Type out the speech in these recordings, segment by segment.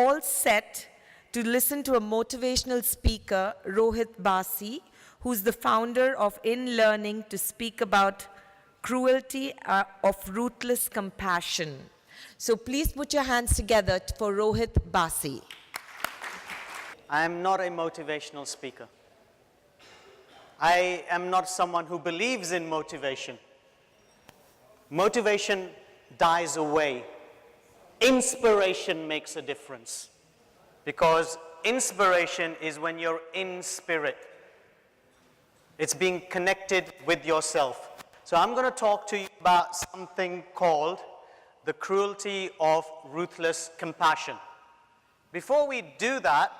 all set to listen to a motivational speaker, Rohit Bassi, who's the founder of In Learning, to speak about Cruelty of Ruthless Compassion. So please put your hands together for Rohit Bassi. I am not a motivational speaker. I am not someone who believes in motivation. Motivation dies away. Inspiration makes a difference. Because inspiration is when you're in spirit. It's being connected with yourself. So I'm going to talk to you about something called the cruelty of ruthless compassion. Before we do that,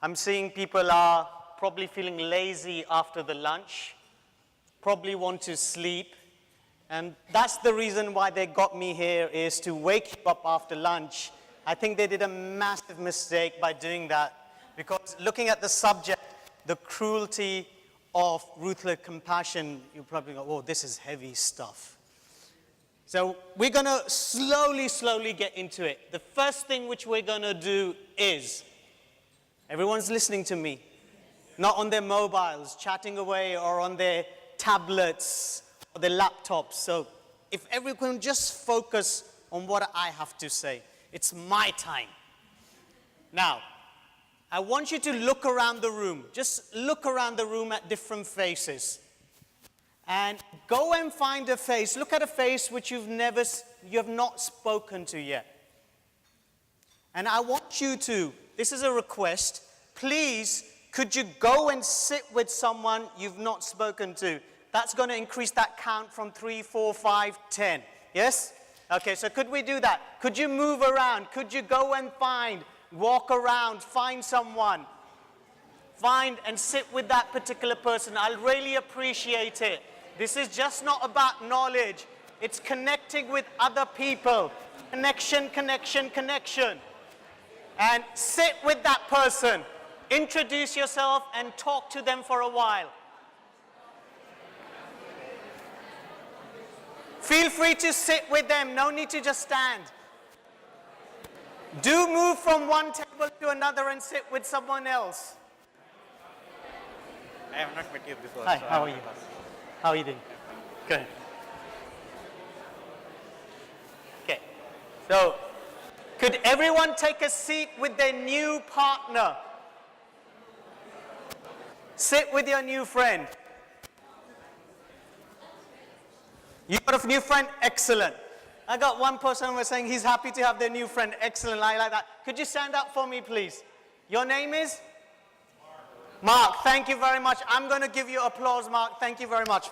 I'm seeing people are probably feeling lazy after the lunch, probably want to sleep, and that's the reason why they got me here, is to wake you up after lunch. I think they did a massive mistake by doing that, because looking at the subject, the cruelty of ruthless compassion, you probably go, oh, this is heavy stuff. So we're going to slowly get into it. The first thing which we're going to do is, everyone's listening to me, not on their mobiles, chatting away, or on their tablets, or their laptops. So if everyone just focus on what I have to say. It's my time. Now, I want you to look around the room. Just look around the room at different faces. And go and find a face. Look at a face which you have not spoken to yet. And I want you to, this is a request, please, could you go and sit with someone you've not spoken to? That's going to increase that count from 3, 4, 5, 10. Yes? Okay, so could we do that? Could you move around? Could you go and walk around, find someone, find and sit with that particular person? I'll really appreciate it. This is just not about knowledge. It's connecting with other people. Connection, connection, connection. And sit with that person. Introduce yourself and talk to them for a while. Feel free to sit with them. No need to just stand. Do move from one table to another and sit with someone else. I have not met you before. Hi, so how are you? How are you doing? Good. Okay. So, could everyone take a seat with their new partner? Sit with your new friend. You got a new friend? Excellent. I got one person who was saying he's happy to have their new friend. Excellent, I like that. Could you stand up for me, please? Your name is? Mark, thank you very much. I'm going to give you applause, Mark. Thank you very much.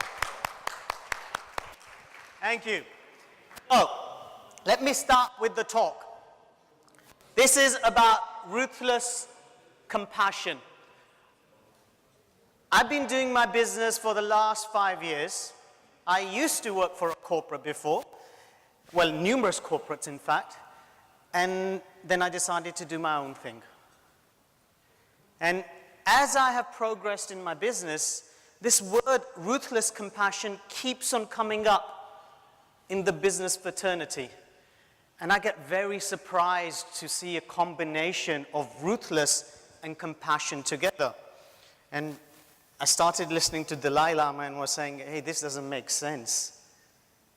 Thank you. Oh, let me start with the talk. This is about ruthless compassion. I've been doing my business for the last 5 years. I used to work for a corporate before. Well, numerous corporates, in fact. And then I decided to do my own thing. And as I have progressed in my business, this word ruthless compassion keeps on coming up in the business fraternity. And I get very surprised to see a combination of ruthless and compassion together. And I started listening to Dalai Lama and was saying, hey, this doesn't make sense.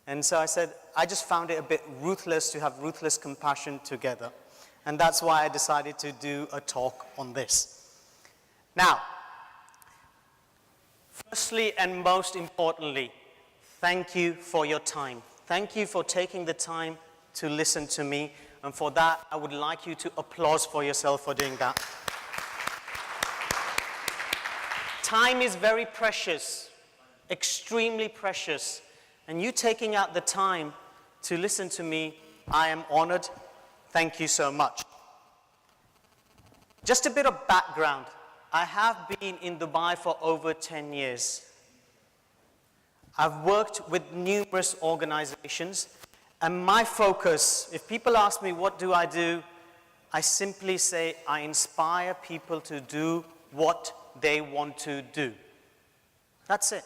And so I said, I just found it a bit ruthless to have ruthless compassion together. And that's why I decided to do a talk on this. Now, firstly and most importantly, thank you for your time. Thank you for taking the time to listen to me. And for that, I would like you to applaud for yourself for doing that. Time is very precious, extremely precious. And you taking out the time to listen to me, I am honored. Thank you so much. Just a bit of background. I have been in Dubai for over 10 years. I've worked with numerous organizations, and my focus, if people ask me what do, I simply say I inspire people to do what they want to do. That's it.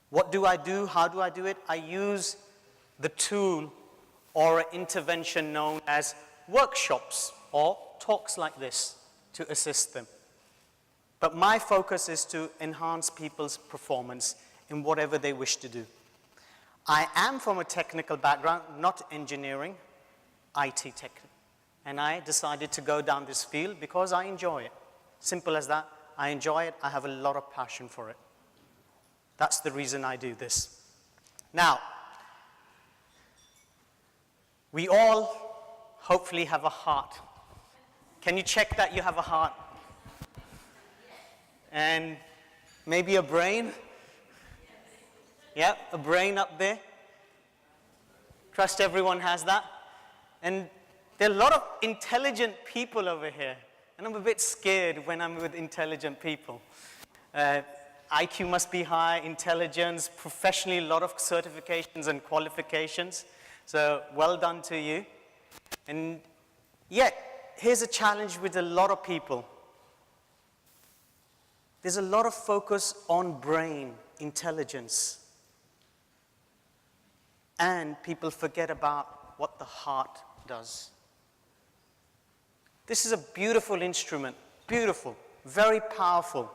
What do? How do I do it? I use the tool or an intervention known as workshops or talks like this to assist them. But my focus is to enhance people's performance in whatever they wish to do. I am from a technical background, not engineering, IT tech. And I decided to go down this field because I enjoy it. Simple as that. I enjoy it. I have a lot of passion for it. That's the reason I do this. Now, we all hopefully have a heart. Can you check that you have a heart? And maybe a brain? Yeah, a brain up there. Trust everyone has that. And there are a lot of intelligent people over here. And I'm a bit scared when I'm with intelligent people. IQ must be high, intelligence, professionally, a lot of certifications and qualifications. So well done to you. And yet, here's a challenge with a lot of people. There's a lot of focus on brain, intelligence. And people forget about what the heart does. This is a beautiful instrument, beautiful, very powerful.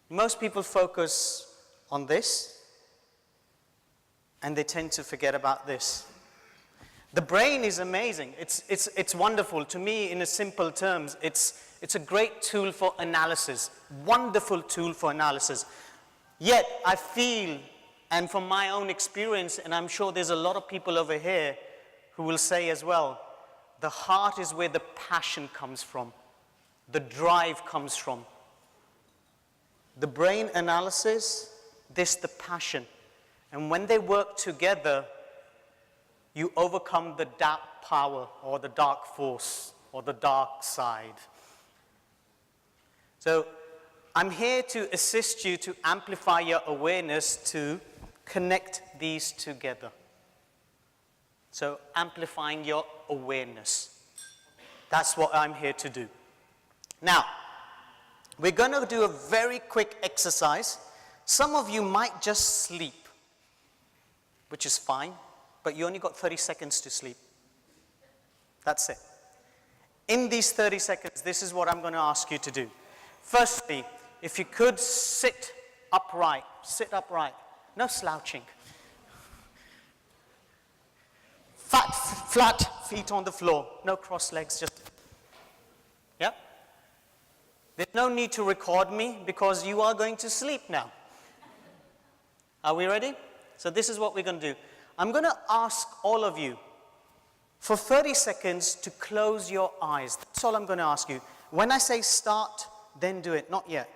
Most people focus on this, and they tend to forget about this. The brain is amazing. It's wonderful. To me, in a simple terms, it's a great tool for analysis, wonderful tool for analysis. Yet, I feel, and from my own experience, and I'm sure there's a lot of people over here who will say as well, the heart is where the passion comes from, the drive comes from. The brain analysis, this the passion. And when they work together, you overcome the dark power or the dark force or the dark side. So I'm here to assist you to amplify your awareness to connect these together. So amplifying your awareness. That's what I'm here to do. Now, we're going to do a very quick exercise. Some of you might just sleep, which is fine, but you only got 30 seconds to sleep. That's it. In these 30 seconds, this is what I'm going to ask you to do. Firstly, if you could sit upright, no slouching. Flat feet on the floor, no cross legs, just, yep. There's no need to record me because you are going to sleep now. Are we ready? So this is what we're going to do. I'm going to ask all of you for 30 seconds to close your eyes. That's all I'm going to ask you. When I say start, then do it. Not yet.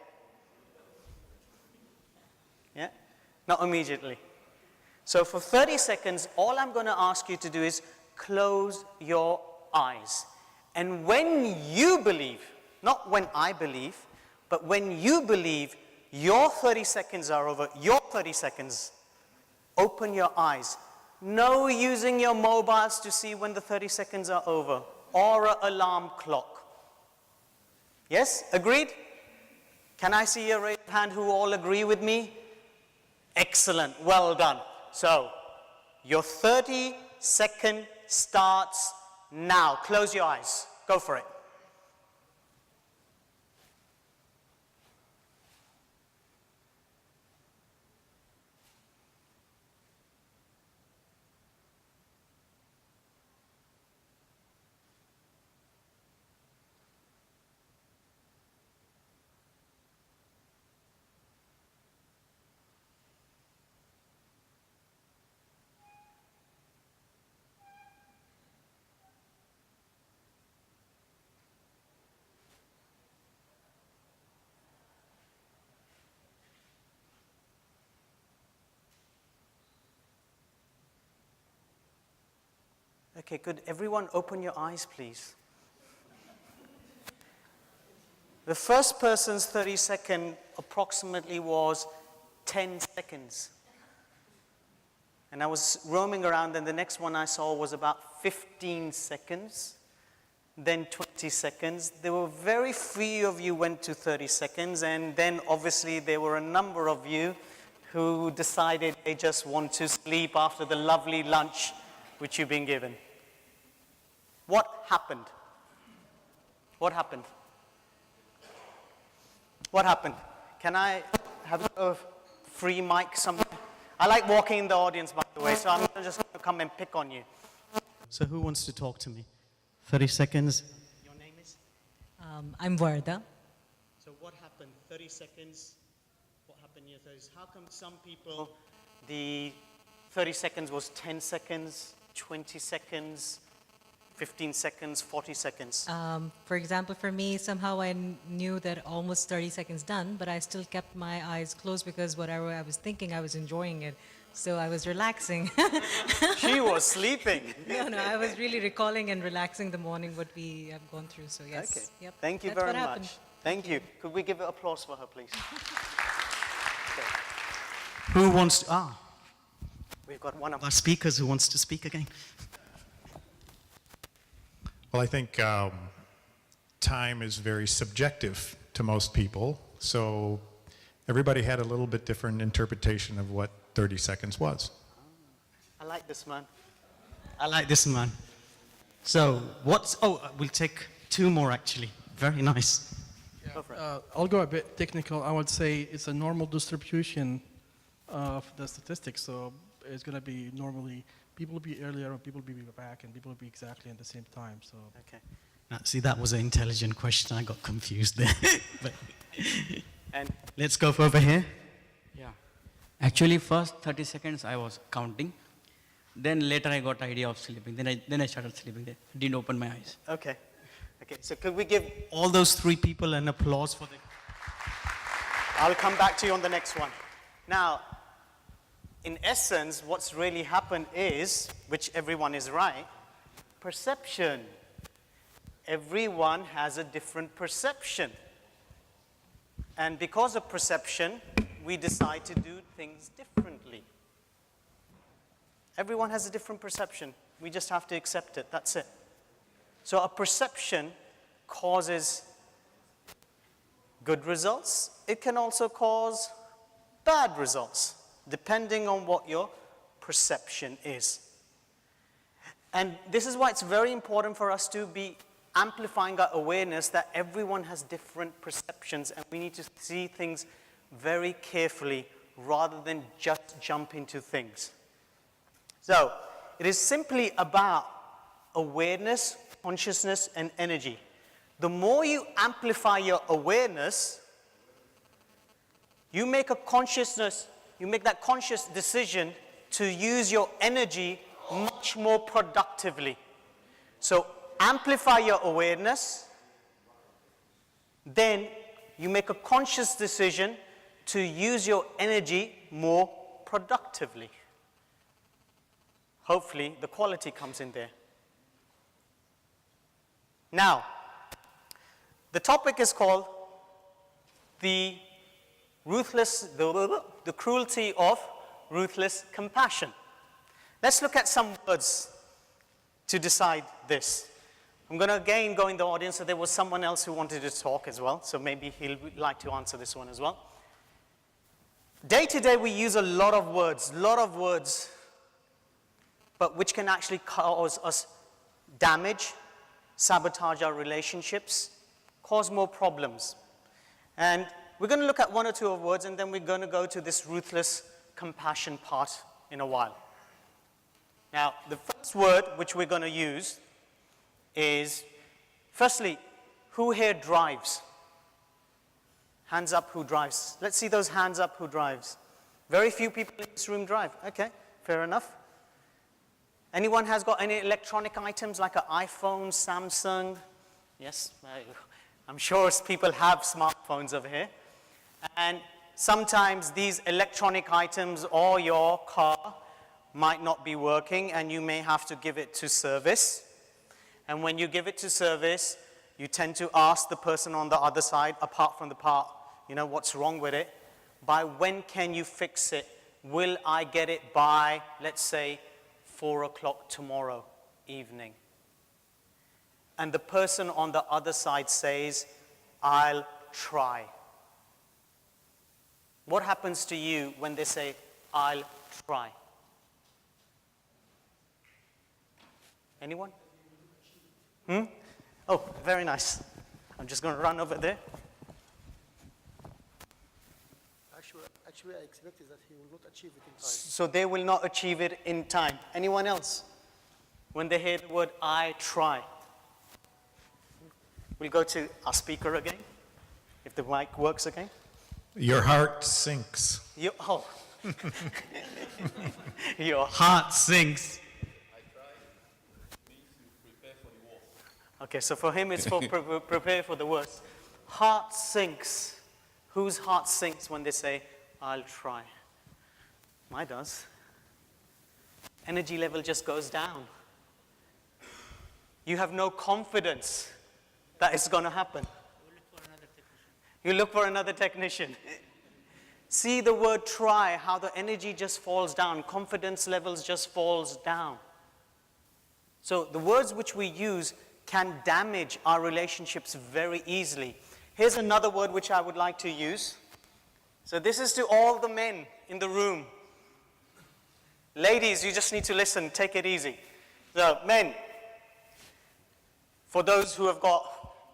Yeah? Not immediately. So for 30 seconds, all I'm going to ask you to do is close your eyes. And when you believe, not when I believe, but when you believe your 30 seconds are over, your 30 seconds, open your eyes. No using your mobiles to see when the 30 seconds are over, or an alarm clock. Yes? Agreed? Can I see a raised hand who all agree with me? Excellent. Well done. So, your 30-second starts now. Close your eyes. Go for it. Okay, good. Everyone open your eyes, please. The first person's 30-second approximately was 10 seconds. And I was roaming around, and the next one I saw was about 15 seconds, then 20 seconds. There were very few of you went to 30 seconds, and then obviously there were a number of you who decided they just want to sleep after the lovely lunch which you've been given. What happened? What happened? What happened? Can I have a free mic somewhere? I like walking in the audience, by the way, so I'm just going to come and pick on you. So who wants to talk to me? 30 seconds. Your name is? I'm Varda. So what happened? 30 seconds. What happened in your 30s? How come some people, the 30 seconds was 10 seconds, 20 seconds, 15 seconds, 40 seconds? For example, for me, somehow I knew that almost 30 seconds done, but I still kept my eyes closed because whatever I was thinking, I was enjoying it. So I was relaxing. She was sleeping. No, I was really recalling and relaxing the morning what we have gone through. So yes, Okay. yep. Thank you That's very what happened. much. Thank you. Could we give an applause for her, please? Okay. Who wants to, we've got one of our speakers who wants to speak again. Well, I think time is very subjective to most people, so everybody had a little bit different interpretation of what 30 seconds was. I like this man. I like this man. So, we'll take two more actually. Very nice. Go for it. I'll go a bit technical. I would say it's a normal distribution of the statistics. So it's going to be normally people will be earlier, or people will be back, and people will be exactly at the same time. So Okay. Now, see, that was an intelligent question. I got confused there. But and let's go over here. Yeah. Actually, first 30 seconds I was counting. Then later I got idea of sleeping. Then I started sleeping. Didn't open my eyes. Okay. Okay. So could we give all those three people an applause for the? I'll come back to you on the next one. Now, in essence, what's really happened is, which everyone is right, perception. Everyone has a different perception. And because of perception, we decide to do things differently. Everyone has a different perception. We just have to accept it. That's it. So a perception causes good results. It can also cause bad results, depending on what your perception is. And this is why it's very important for us to be amplifying our awareness that everyone has different perceptions, and we need to see things very carefully rather than just jump into things. So, it is simply about awareness, consciousness, and energy. The more you amplify your awareness, you make that conscious decision to use your energy much more productively. So, amplify your awareness, then you make a conscious decision to use your energy more productively. Hopefully, the quality comes in there. Now, the topic is called the cruelty of ruthless compassion. Let's look at some words to decide this. I'm going to again go in the audience, so there was someone else who wanted to talk as well, so maybe he'll like to answer this one as well. Day to day, we use a lot of words, but which can actually cause us damage, sabotage our relationships, cause more problems. And we're going to look at one or two of words, and then we're going to go to this ruthless compassion part in a while. Now, the first word which we're going to use is, firstly, who here drives? Hands up who drives. Let's see those hands up who drives. Very few people in this room drive. Okay, fair enough. Anyone has got any electronic items like an iPhone, Samsung? Yes, I'm sure people have smartphones over here. And sometimes these electronic items or your car might not be working, and you may have to give it to service. And when you give it to service, you tend to ask the person on the other side, apart from the part, what's wrong with it? By when can you fix it? Will I get it by, let's say, 4 o'clock tomorrow evening? And the person on the other side says, I'll try. What happens to you when they say, I'll try? Anyone? Oh, very nice. I'm just going to run over there. Actually, I expected that he will not achieve it in time. So they will not achieve it in time. Anyone else? When they hear the word I try. We'll go to our speaker again, if the mic works again. Your heart sinks. Your heart sinks. Okay, so for him it's for prepare for the worst. Heart sinks. Whose heart sinks when they say, I'll try? Mine does. Energy level just goes down. You have no confidence that it's going to happen. You look for another technician. See the word try, how the energy just falls down. Confidence levels just falls down. So the words which we use can damage our relationships very easily. Here's another word which I would like to use. So this is to all the men in the room. Ladies, you just need to listen, take it easy. So men, for those who have got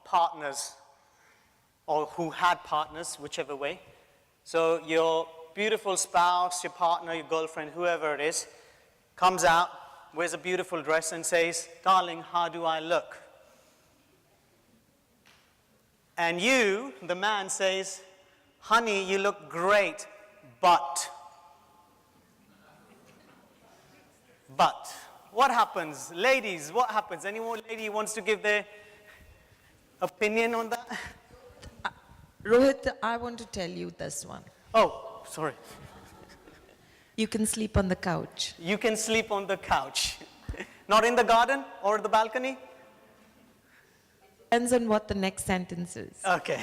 partners, or who had partners, whichever way. So your beautiful spouse, your partner, your girlfriend, whoever it is, comes out, wears a beautiful dress and says, darling, how do I look? And you, the man, says, honey, you look great, but. What happens? Ladies, what happens? Any more lady wants to give their opinion on that? Rohit, I want to tell you this one. Oh, sorry. You can sleep on the couch. You can sleep on the couch. Not in the garden or the balcony? Depends on what the next sentence is. Okay.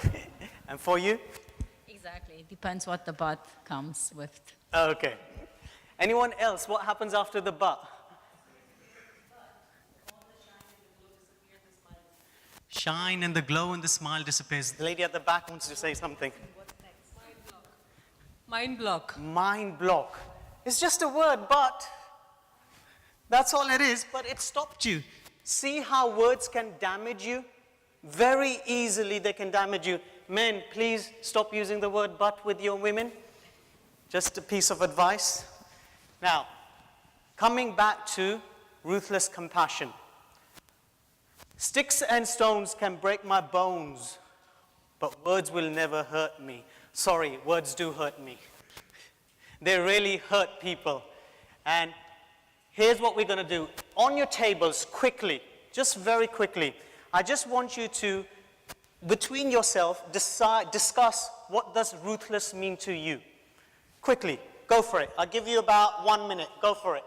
And for you? Exactly. It depends what the butt comes with. Okay. Anyone else? What happens after the butt? Shine and the glow and the smile disappears. The lady at the back wants to say something. Mind block. Mind block. It's just a word, but that's all it is, but it stopped you. See how words can damage you? Very easily they can damage you. Men, please stop using the word but with your women. Just a piece of advice. Now, coming back to ruthless compassion. Sticks and stones can break my bones, but words will never hurt me. Sorry, words do hurt me. They really hurt people. And here's what we're going to do. On your tables, quickly, just very quickly, I just want you to, between yourself, discuss what does ruthless mean to you. Quickly, go for it. I'll give you about 1 minute. Go for it.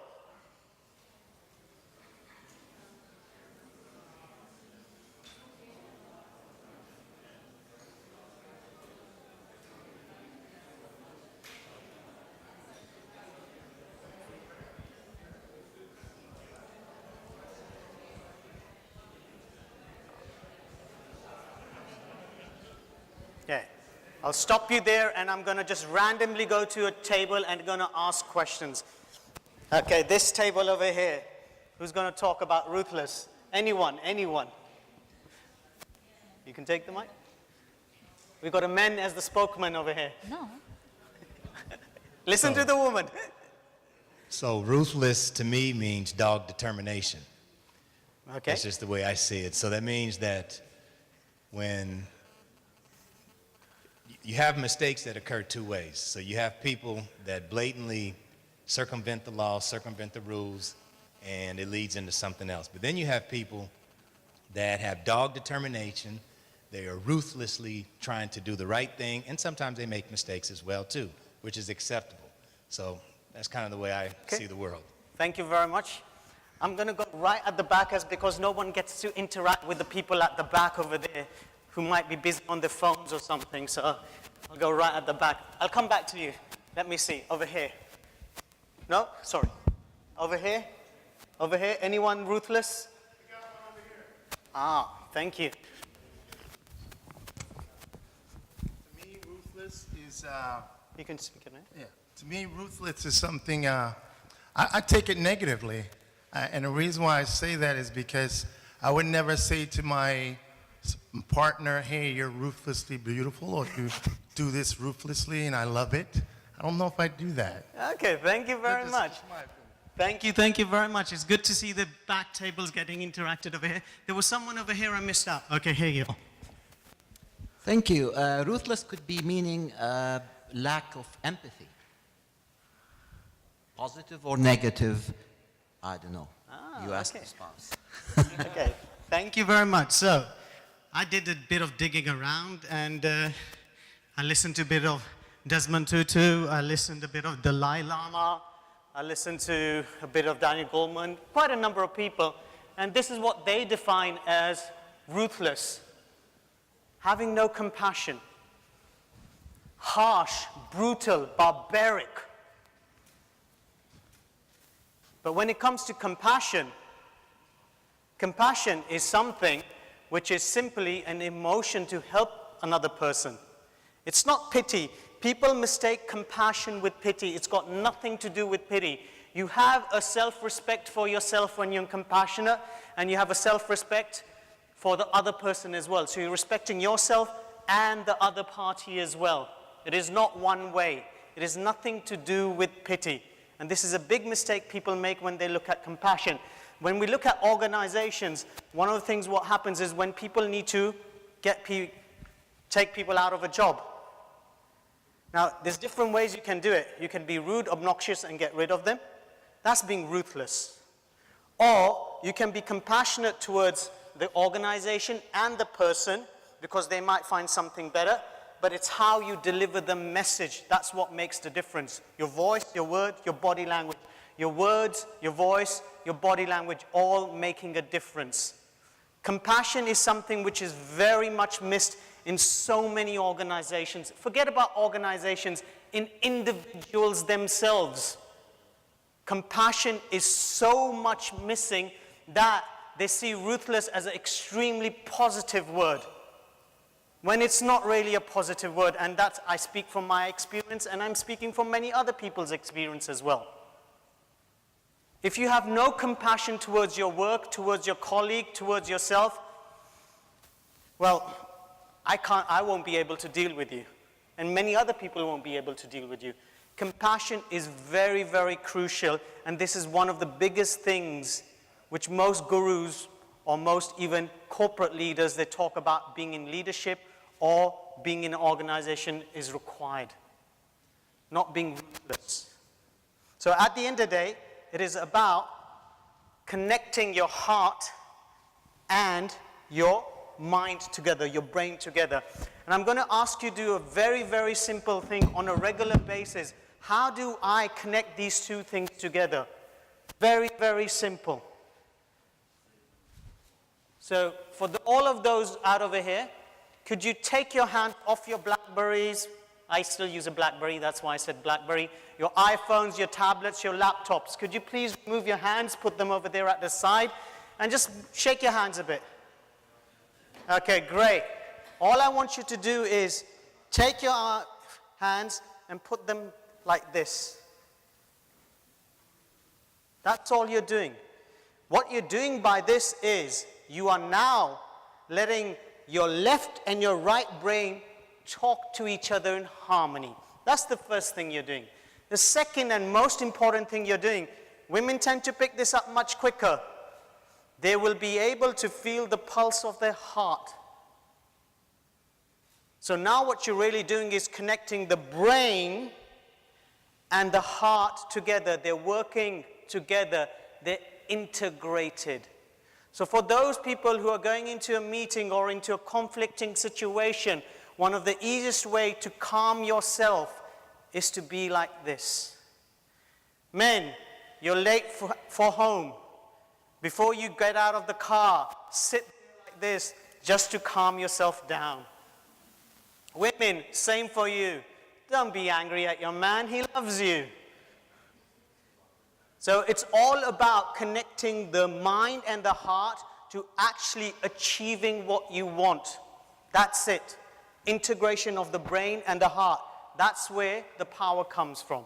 Okay, I'll stop you there and I'm going to just randomly go to a table and going to ask questions. Okay, this table over here, who's going to talk about ruthless? Anyone? You can take the mic. We've got a man as the spokesman over here. No. Listen to the woman. So ruthless to me means dog determination. Okay. That's just the way I see it. So that means that when you have mistakes that occur two ways. So you have people that blatantly circumvent the law, circumvent the rules, and it leads into something else. But then you have people that have dog determination. They are ruthlessly trying to do the right thing, and sometimes they make mistakes as well too, which is acceptable. So that's kind of the way I see the world. Thank you very much. I'm going to go right at the back because no one gets to interact with the people at the back over there who might be busy on their phones or something. So I'll go right at the back. I'll come back to you. Let me see. Over here. No? Sorry. Over here? Over here? Anyone ruthless? We got one over here. Ah, thank you. To me, ruthless is... You can speak it, right? Yeah. To me, ruthless is something, I take it negatively. And the reason why I say that is because I would never say to my partner, hey, you're ruthlessly beautiful, or you do this ruthlessly and I love it. I don't know if I do that. Okay, thank you very much. Just my opinion. Thank you very much. It's good to see the back tables getting interacted over here. There was someone over here I missed out. Okay, here you go. Thank you. Ruthless could be meaning lack of empathy. Positive or negative, I don't know. You ask the spouse. Okay, thank you very much. So, I did a bit of digging around, and I listened to a bit of Desmond Tutu, I listened a bit of Dalai Lama, I listened to a bit of Daniel Goleman, quite a number of people, and this is what they define as ruthless. Having no compassion. Harsh, brutal, barbaric. But when it comes to compassion, compassion is something which is simply an emotion to help another person. It's not pity. People mistake compassion with pity. It's got nothing to do with pity. You have a self-respect for yourself when you're compassionate, and you have a self-respect for the other person as well. So you're respecting yourself and the other party as well. It is not one way. It has nothing to do with pity. And this is a big mistake people make when they look at compassion. When we look at organizations, one of the things what happens is when people need to take people out of a job. Now, there's different ways you can do it. You can be rude, obnoxious, and get rid of them. That's being ruthless. Or you can be compassionate towards the organization and the person because they might find something better, but it's how you deliver the message. That's what makes the difference. Your voice, your word, your body language. Your words, your voice, your body language, all making a difference. Compassion is something which is very much missed in so many organizations. Forget about organizations, in individuals themselves. Compassion is so much missing that they see ruthless as an extremely positive word, when it's not really a positive word. And that's, I speak from my experience, and I'm speaking from many other people's experience as well. If you have no compassion towards your work, towards your colleague, towards yourself, well, I won't be able to deal with you. And many other people won't be able to deal with you. Compassion is very, very crucial. And this is one of the biggest things which most gurus or most even corporate leaders, they talk about being in leadership or being in an organization is required. Not being ruthless. So at the end of the day, it is about connecting your heart and your mind together, your brain together. And I'm going to ask you to do a very, very simple thing on a regular basis. How do I connect these two things together? Very, very simple. So for all of those out over here, could you take your hand off your Blackberries? I still use a Blackberry, that's why I said Blackberry. Your iPhones, your tablets, your laptops. Could you please move your hands, put them over there at the side, and just shake your hands a bit. Okay, great. All I want you to do is take your hands and put them like this. That's all you're doing. What you're doing by this is you are now letting your left and your right brain talk to each other in harmony. That's the first thing you're doing. The second and most important thing you're doing, women tend to pick this up much quicker. They will be able to feel the pulse of their heart. So now what you're really doing is connecting the brain and the heart together. They're working together. They're integrated. So for those people who are going into a meeting or into a conflicting situation, one of the easiest way to calm yourself is to be like this. Men, you're late for home. Before you get out of the car, sit like this just to calm yourself down. Women, same for you. Don't be angry at your man, he loves you. So it's all about connecting the mind and the heart to actually achieving what you want. That's it. Integration of the brain and the heart. That's where the power comes from.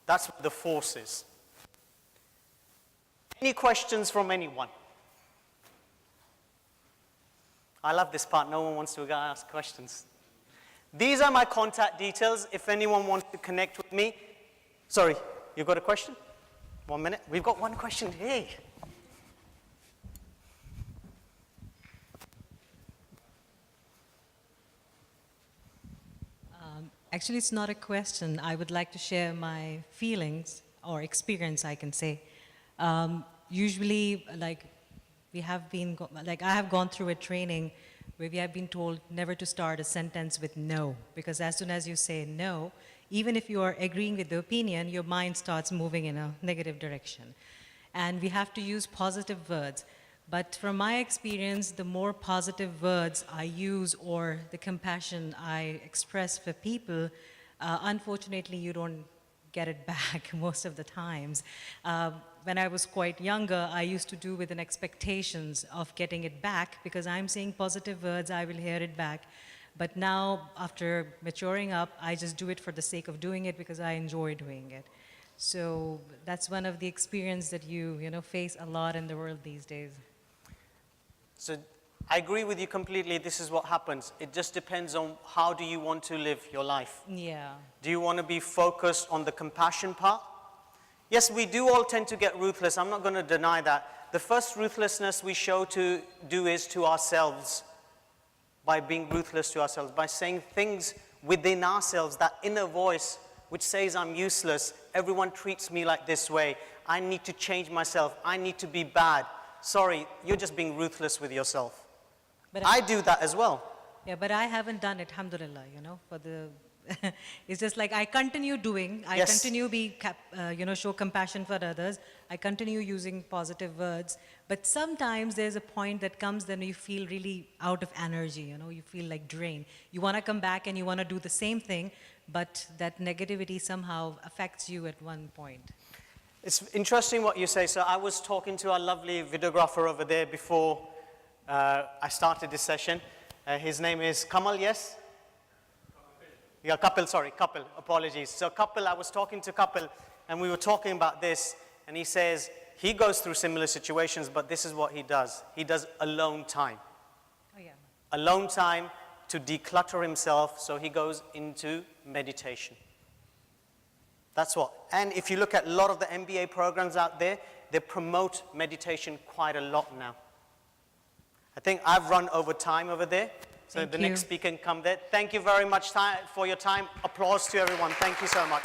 That's where the force is. Any questions from anyone? I love this part. No one wants to ask questions. These are my contact details if anyone wants to connect with me. Sorry, you got a question? 1 minute. We've got one question. Hey. Actually, it's not a question. I would like to share my feelings or experience, I can say. Usually, like, I have gone through a training where we have been told never to start a sentence with no, because as soon as you say no, even if you are agreeing with the opinion, your mind starts moving in a negative direction. And we have to use positive words. But from my experience, the more positive words I use or the compassion I express for people, unfortunately, you don't get it back most of the times. When I was quite younger, I used to do with an expectations of getting it back because I'm saying positive words, I will hear it back. But now, after maturing up, I just do it for the sake of doing it because I enjoy doing it. So that's one of the experiences that you face a lot in the world these days. So I agree with you completely. This is what happens. It just depends on how do you want to live your life. Yeah. Do you want to be focused on the compassion part? Yes, we do all tend to get ruthless. I'm not going to deny that. The first ruthlessness we show to do is to ourselves, by being ruthless to ourselves, by saying things within ourselves, that inner voice which says I'm useless, everyone treats me like this way, I need to change myself, I need to be bad. Sorry, you're just being ruthless with yourself. But I do that as well. Yeah, but I haven't done it, alhamdulillah, for the... It's just like I continue doing, I continue show compassion for others, I continue using positive words, but sometimes there's a point that comes then you feel really out of energy, you feel like drained. You want to come back and you want to do the same thing, but that negativity somehow affects you at one point. It's interesting what you say. So I was talking to our lovely videographer over there before I started this session. His name is Kamal, yes? Yeah, Kapil, apologies. So Kapil, I was talking to Kapil, and we were talking about this, and he says he goes through similar situations, but this is what he does. He does alone time. Oh, yeah. Alone time to declutter himself, so he goes into meditation. That's what. And if you look at a lot of the MBA programs out there, they promote meditation quite a lot now. I think I've run over time over there. So the next speaker can come there. Thank you very much for your time. Applause to everyone. Thank you so much.